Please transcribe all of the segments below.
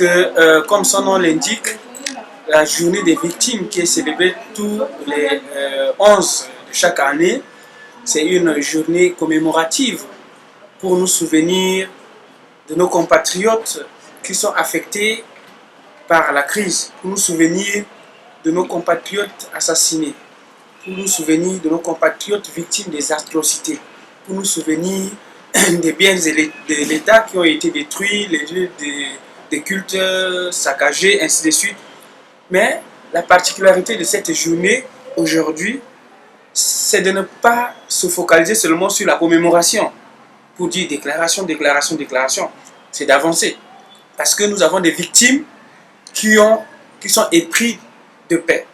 que, comme son nom l'indique, la journée des victimes qui est célébrée tous les 11 de chaque année, c'est une journée commémorative pour nous souvenir de nos compatriotes qui sont affectés par la crise, pour nous souvenir de nos compatriotes assassinés, pour nous souvenir de nos compatriotes victimes des atrocités, pour nous souvenir des biens de l'État qui ont été détruits, les lieux des cultes saccagés, ainsi de suite. Mais la particularité de cette journée aujourd'hui, c'est de ne pas se focaliser seulement sur la commémoration pour dire déclaration, déclaration, déclaration. C'est d'avancer. Parce que nous avons des victimes qui sont épris de paix.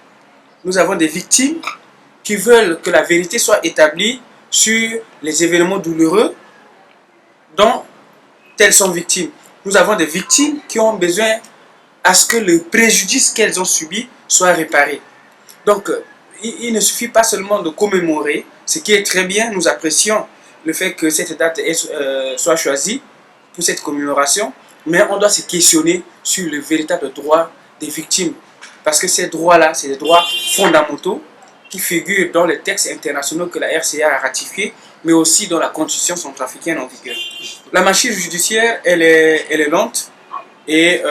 Nous avons des victimes qui veulent que la vérité soit établie sur les événements douloureux dont elles sont victimes. Nous avons des victimes qui ont besoin à ce que le préjudice qu'elles ont subi soit réparé. Donc, il ne suffit pas seulement de commémorer, ce qui est très bien, nous apprécions le fait que cette date soit choisie pour cette commémoration, mais on doit se questionner sur le véritable droit des victimes. Parce que ces droits-là, c'est des droits fondamentaux qui figurent dans les textes internationaux que la RCA a ratifiés, mais aussi dans la Constitution centrafricaine en vigueur. La machine judiciaire, elle est lente. Et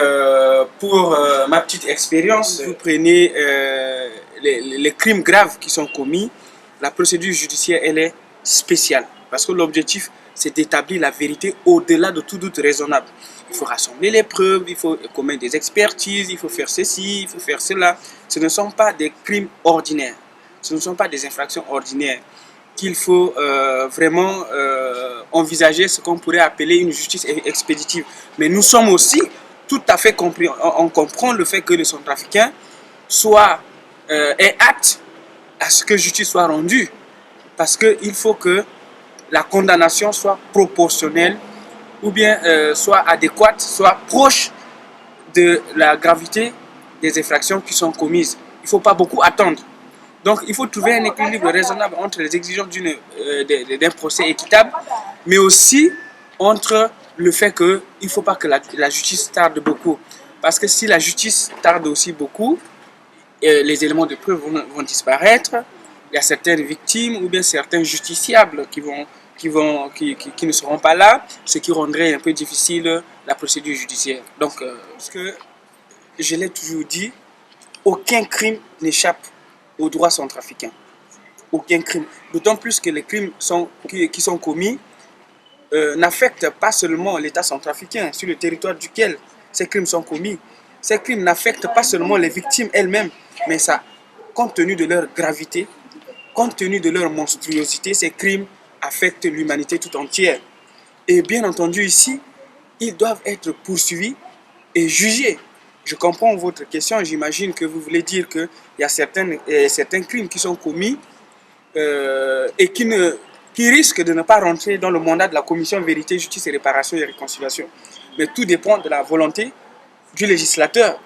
pour ma petite expérience, vous prenez les crimes graves qui sont commis, la procédure judiciaire, elle est spéciale. Parce que l'objectif, c'est d'établir la vérité au-delà de tout doute raisonnable. Il faut rassembler les preuves, il faut commettre des expertises, il faut faire ceci, il faut faire cela. Ce ne sont pas des crimes ordinaires, ce ne sont pas des infractions ordinaires qu'il faut vraiment envisager ce qu'on pourrait appeler une justice expéditive. Mais nous sommes aussi tout à fait compris, on comprend le fait que le Centrafricain est apte à ce que justice soit rendue. Parce qu'il faut que la condamnation soit proportionnelle ou bien soit adéquate, soit proche de la gravité des infractions qui sont commises. Il ne faut pas beaucoup attendre. Donc il faut trouver un équilibre raisonnable entre les exigences d'un procès équitable, mais aussi entre le fait qu'il ne faut pas que la justice tarde beaucoup. Parce que si la justice tarde aussi beaucoup, les éléments de preuve vont disparaître, il y a certaines victimes ou bien certains justiciables qui ne seront pas là, ce qui rendrait un peu difficile la procédure judiciaire. Donc, parce que je l'ai toujours dit, aucun crime n'échappe aux droits centrafricains. Aucun crime. D'autant plus que les crimes qui sont commis n'affectent pas seulement l'État centrafricain sur le territoire duquel ces crimes sont commis. Ces crimes n'affectent pas seulement les victimes elles-mêmes, mais ça, compte tenu de leur gravité, compte tenu de leur monstruosité, ces crimes affectent l'humanité tout entière. Et bien entendu ici, ils doivent être poursuivis et jugés. Je comprends votre question, j'imagine que vous voulez dire qu'il y a certains crimes qui sont commis et qui risquent de ne pas rentrer dans le mandat de la Commission Vérité, Justice et Réparation et Réconciliation. Mais tout dépend de la volonté du législateur.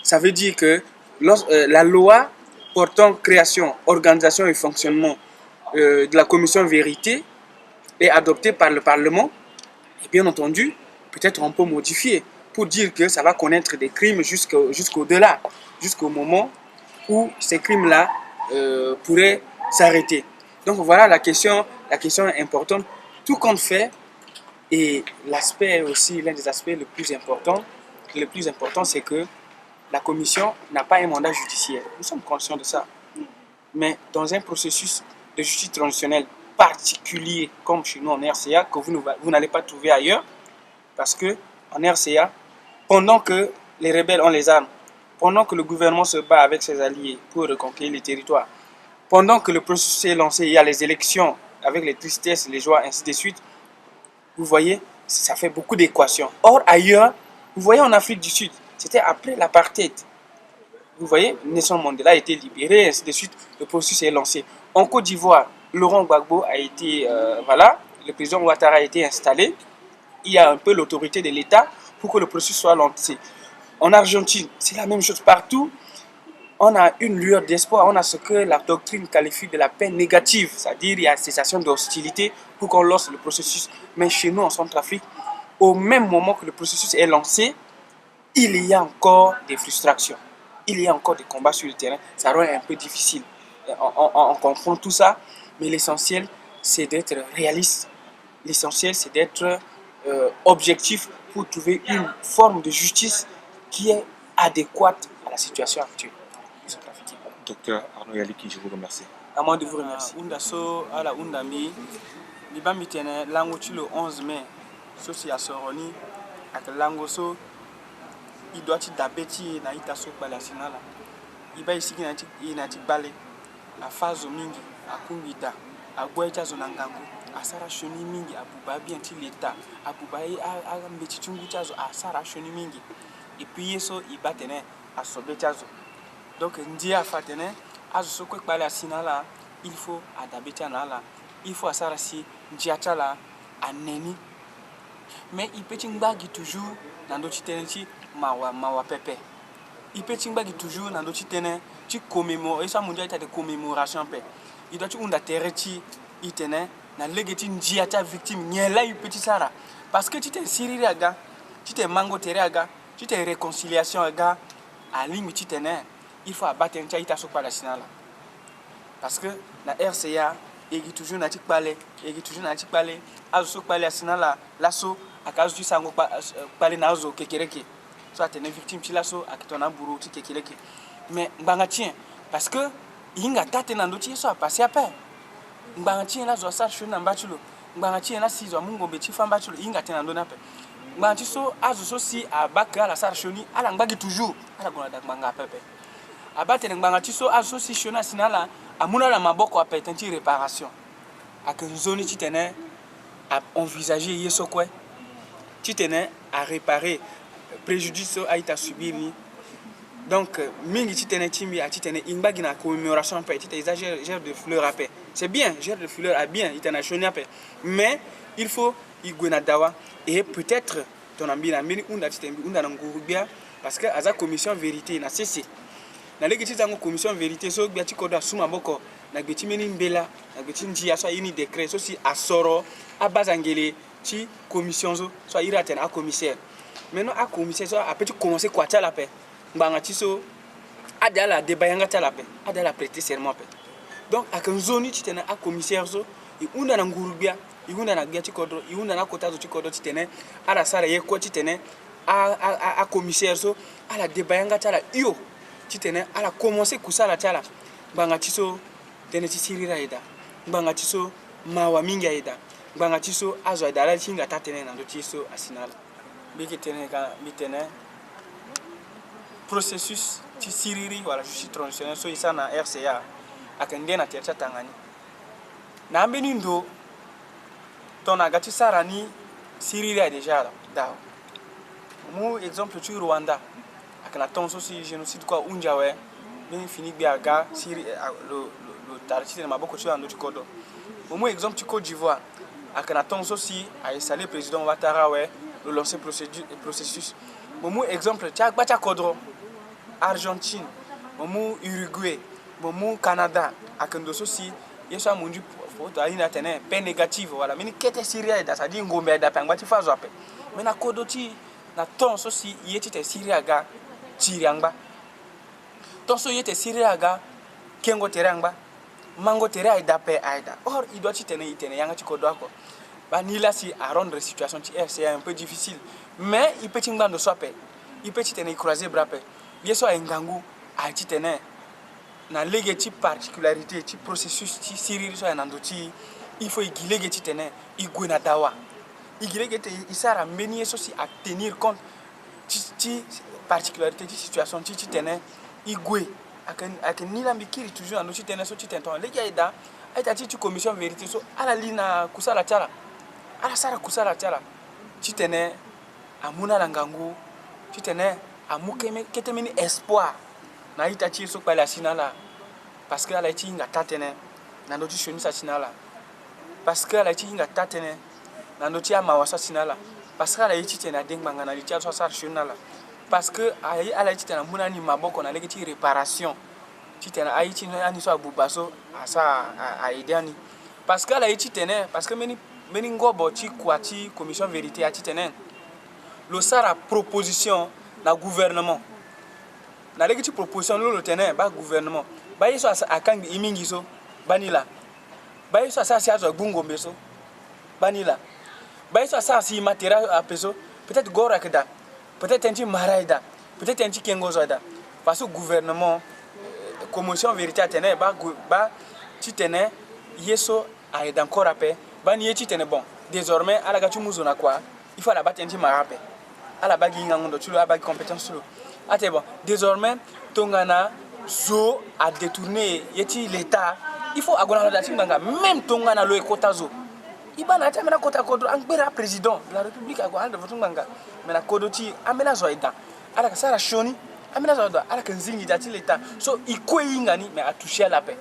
Ça veut dire que la loi portant création, organisation et fonctionnement de la Commission Vérité est adoptée par le Parlement. Et bien entendu, peut-être on peut modifier pour dire que ça va connaître des crimes jusqu'au-delà, jusqu'au moment où ces crimes-là pourraient s'arrêter. Donc voilà la question est importante. Tout compte fait, et l'aspect aussi, l'un des aspects le plus important, c'est que la commission n'a pas un mandat judiciaire. Nous sommes conscients de ça. Mais dans un processus de justice transitionnelle particulier, comme chez nous en RCA, que vous n'allez pas trouver ailleurs, parce que en RCA, pendant que les rebelles ont les armes, pendant que le gouvernement se bat avec ses alliés pour reconquérir les territoires, pendant que le processus est lancé, il y a les élections avec les tristesses, les joies, ainsi de suite, vous voyez, ça fait beaucoup d'équations. Or, ailleurs, vous voyez en Afrique du Sud, c'était après l'apartheid. Vous voyez, Nelson Mandela a été libéré, ainsi de suite, le processus est lancé. En Côte d'Ivoire, Laurent Gbagbo a été, le président Ouattara a été installé. Il y a un peu l'autorité de l'État pour que le processus soit lancé. En Argentine, c'est la même chose partout. On a une lueur d'espoir, on a ce que la doctrine qualifie de la paix négative, c'est-à-dire il y a cessation d'hostilité pour qu'on lance le processus. Mais chez nous, en Centrafrique, au même moment que le processus est lancé, il y a encore des frustrations, il y a encore des combats sur le terrain, ça rend un peu difficile. On comprend tout ça, mais l'essentiel, c'est d'être réaliste. L'essentiel, c'est d'être objectif pour trouver une forme de justice qui est adéquate à la situation actuelle. Docteur Arnaud Yaliki, je vous remercie. À moi de vous remercier. Undaso à la Undami, Libami tene lango le 11 mai, soci à Soroni, avec lango so, il doit être d'abeti na ita so balasinala. Il va ici qui n'a balé, à Fazo Mingi, à Kungida, à Boeja Zonangangu, à Sarah Choni Mingi, à Bubabi anti l'État, à Bubaï, à Mbetichungu Chazo, à Sarah Choni Mingi. Et puis, il va tenir à Sobechazo. Donc, Ndia Fatene, à ce que Bala Sinala, il faut à Dabetianala, il faut à Sarasi, Ndiachala, à Neni. Mais il peut toujours dans d'autres tenenti, Mawa Pepe. Il peut toujours dans d'autres tenenti, tu commémores, et ça, mon Dieu, il y a des commémorations. Il doit être un terreti, il tenait, dans l'église, Ndiacha victime, il y a là une petite Sarah. Parce que tu t'es Siriraga, tu t'es Mango Terraga, tu t'es réconciliation, gars, à ligne, tu t'es il faut abattre un tchaïta sur Palestina. Parce que la RCA, il y a toujours un parler, il y a toujours un parler, à ce Palestina là, l'assaut, à cause du sang, parler nazo, kekereke. Soit tu es victime, tu l'assaut, à ton ambourou, tu kekereke. Mais, bangatien, parce que, il y a tate dans d'autres, soit passé après. Bangatien là, zo sa chou na batulo. Bangatien là, si zo mungo beti fan batulo, il y a tate dans d'autres. Bantiso, azo si à baka la sarchoni, à l'angbagi toujours, à la gonada banga pepe. Abattre Bangatiso association nationale à Mouna Maboko a pétanti réparation. À que zone qui tenait à envisager Yesokwe, qui tenait à réparer préjudice à été subi. Donc, Mingi qui tenait Timbi à Titane, Imbagi na commémoration, petit exagère de fleurs à paix. C'est bien, gère de fleurs à bien, il t'en a choisi à paix. Mais il faut Iguenadawa et peut-être ton ami n'a mis une attitude, une angurubia, parce que à la commission vérité n'a cessé. Na leki tizango commission vérité so biati koda suma boko na gbeti meni mbela na gbeti ndia so ini décret so si asoro abazangele ti commission so ira ten a commissaire maintenant a commissaire so a petit commencer quoi ta la paix nganga ti so ada la débayanga ta la paix ada la prêter serment paix donc a kan zone ti ten a commissaire so i unda na ngurubia i unda na gbeti kodro i unda na kota zo ti kodro ti ten ala sara ye ko ti ten a commissaire so ala débayanga ta la yo titene ala commencer kusala tala banga tiso tene tisirira ida banga tiso mawa minga ida banga tiso azo ida la tinga tatene na tiso asinala biki tene ka mitene processus tisiriri wala justice transitionnelle so isa na RCA akende na tercha tangani na ambeni ndo tona gati sarani sirira déjà da mu exemple tu Rwanda akana tonso si génocide quoi unjawe bien fini biaga si le tarchi na maboko tu ando tikodo au exemple tu Côte d'Ivoire akana tonso si a installé président Ouattara ouais le lancer processus au exemple tu bacha kodro Argentine au Uruguay au Canada akando so si yeso amundu photo aina tene peine négative voilà mais kete Syria da ça dit ngombe da pangwa ti fazo ape mais na kodo ti na tonso si yeti te Syria ga Tiriangba. Tonso yete Siriaga, Kengo Terangba, Mango Tere Aida Pe Aida. Or, il doit y yanga Tikodoako. Banila si à rendre la situation c'est un peu difficile. Mais il peut y de sope. Il peut y croiser brape. Bien sûr, un gangou a titene. Na légati particularité, ti processus, ti Siri, so un andoti. Il faut y guiler titene, y guena dawa. Y guiler il sert à mener ceci à tenir compte. Ti particularité de situation ti tene igwe akan ni la mikiri toujours no ti tene so ti tenton le gaida aita ti commission vérité so ala lina kusala tala ala sara kusala tala ti tene amuna la ngangu ti tene amukeme ketemini espoir na ita ti so pala sinala parce que ala ti nga tatene na no ti shoni sa sinala parce que ala ti nga tatene na no ti amawasa sinala parce que ala ti tene dengmanga na ti so sa shonala parce que à la titana munani maboko na legiti réparation titana aiti ani so abubaso asa aidani parce que la titene parce que meni ngobo ti kwati commission vérité a titene le sara proposition na gouvernement na leki proposition le tenant ba gouvernement ba yiso akangi imingi so banila ba yiso asa si azo bungombe so banila ba yiso asa si matériel a peso peut-être gora keda peut-être un petit maraida peut-être un petit kengozo da parce que gouvernement commission vérité tenant ba ti tenant yeso a encore appel bani yeti tenant bon désormais ala gachu muzo na quoi il faut la battre un petit marape ala bagi ngangondo tu la bagi compétence sur ate bon désormais tongana zo a détourné yeti l'état il faut agona la timbanga même tongana lo ekota zo ibana ta mena kota kodo angbera président de la république agona de votunganga mena kodoti amena zo ida ala kasara shoni amena zo do ala kanzingi dati l'état so ikoyingani mais a touché à la paix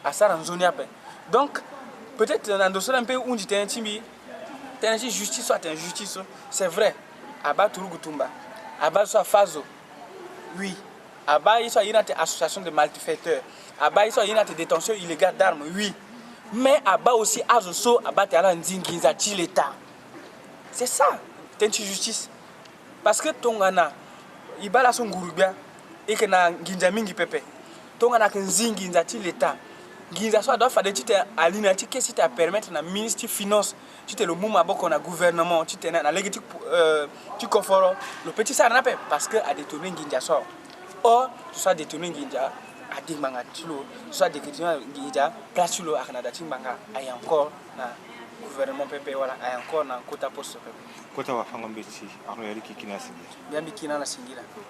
à sara nzoni paix donc peut-être dans dossier un peu où dit un timbi t'es justice soit injustice c'est vrai aba turugutumba aba soit fazo oui aba il soit une association de malfaiteurs aba il soit une détention illégale d'armes oui mais aba aussi azoso aba tala nzinginza ti l'état c'est ça t'es justice parce que tongana ibala son ngurubia et que na nginja mingi pepe tongana nzinginza ti l'état nginza soit doit faire des titres à l'inati que si tu permettre na ministre finance tu te le mouma boko na gouvernement tu te na légiti tu confort le petit ça n'a pas parce que a détourné nginja sort or tu soit détourné nginja a dimanga tilo soit détourné nginja place lo a Canada timbanga ay encore na gouvernement pepe wala ay encore na kota poste pepe kota wa fangombe ci Arno Yali ki kina singira bien bikina na singira